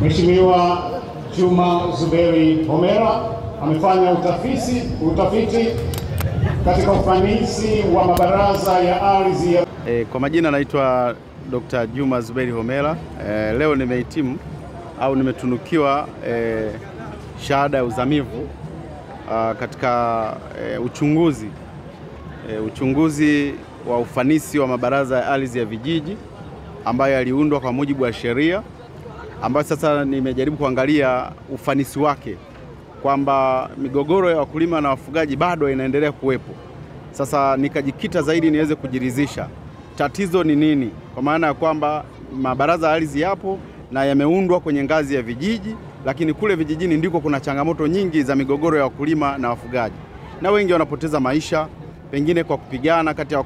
Mheshimiwa Juma Zuberi Homera amefanya utafiti katika ufanisi wa mabaraza ya ardhi ya... Kwa majina naitwa Dr. Juma Zuberi Homera. Leo nimehitimu au nimetunukiwa shahada ya uzamivu katika uchunguzi wa ufanisi wa mabaraza ya ardhi ya vijiji ambayo yaliundwa kwa mujibu wa sheria, ambayo sasa nimejaribu kuangalia ufanisi wake kwamba migogoro ya wakulima na wafugaji bado inaendelea kuwepo. Sasa nikajikita zaidi niweze kujiridhisha tatizo ni nini, kwa maana ya kwamba mabaraza ya ardhi yapo na yameundwa kwenye ngazi ya vijiji, lakini kule vijijini ndiko kuna changamoto nyingi za migogoro ya wakulima na wafugaji, na wengi wanapoteza maisha pengine kwa kupigana kati ya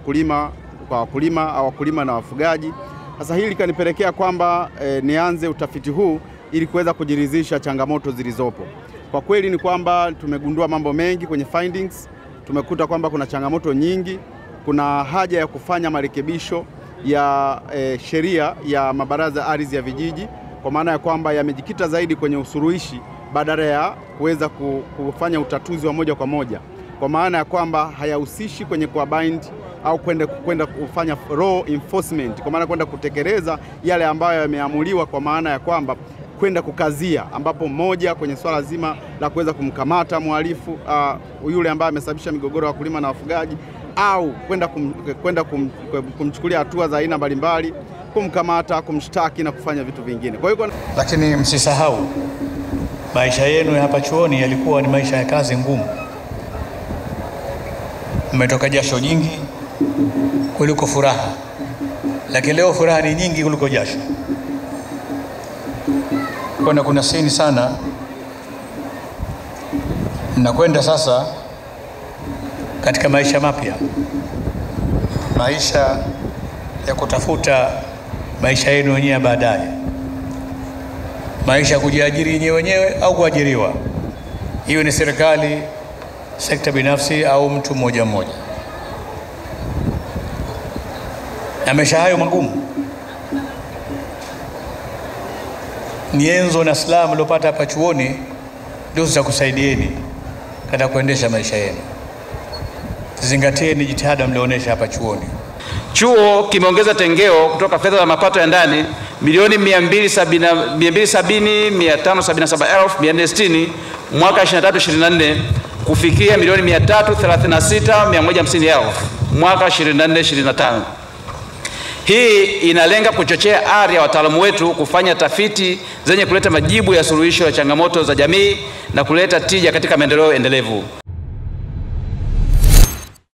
wakulima na wafugaji. Sasa hili kanipelekea kwamba nianze utafiti huu ili kuweza kujiridhisha changamoto zilizopo. Kwa kweli ni kwamba tumegundua mambo mengi kwenye findings. Tumekuta kwamba kuna changamoto nyingi, kuna haja ya kufanya marekebisho ya sheria ya mabaraza ardhi ya vijiji, kwa maana ya kwamba yamejikita zaidi kwenye usuluhishi badala ya kuweza kufanya utatuzi wa moja kwa moja, kwa maana ya kwamba hayahusishi kwenye kubind au kwenda kufanya law enforcement, kwa maana kwenda kutekeleza yale ambayo yameamuliwa, kwa maana ya kwamba kwenda kukazia, ambapo moja kwenye swala zima la kuweza kumkamata mhalifu yule ambaye amesababisha migogoro ya wakulima na wafugaji, au kwenda kumchukulia hatua za aina mbalimbali, kumkamata, kumshtaki na kufanya vitu vingine. Kwa hiyo lakini msisahau maisha yenu ya hapa chuoni yalikuwa ni maisha ya kazi ngumu. Mmetoka jasho jingi kuliko furaha, lakini leo furaha ni nyingi kuliko jasho. Kuna sini sana nakwenda sasa katika maisha mapya, maisha ya kutafuta maisha yenu wenyewe baadaye, maisha ya kujiajiri yenyewe wenyewe au kuajiriwa, hiyo ni serikali, sekta binafsi au mtu mmoja mmoja. Na maisha hayo magumu, nyenzo na silaha mliopata hapa chuoni ndio zitakusaidieni katika kuendesha maisha yenu. Zingatieni jitihada mlioonyesha hapa chuoni. Chuo kimeongeza tengeo kutoka fedha za mapato ya ndani milioni 270,577,460 mwaka 23-24 kufikia milioni 336,150,000 mwaka 24-25. Hii inalenga kuchochea ari ya wataalamu wetu kufanya tafiti zenye kuleta majibu ya suluhisho ya changamoto za jamii na kuleta tija katika maendeleo endelevu.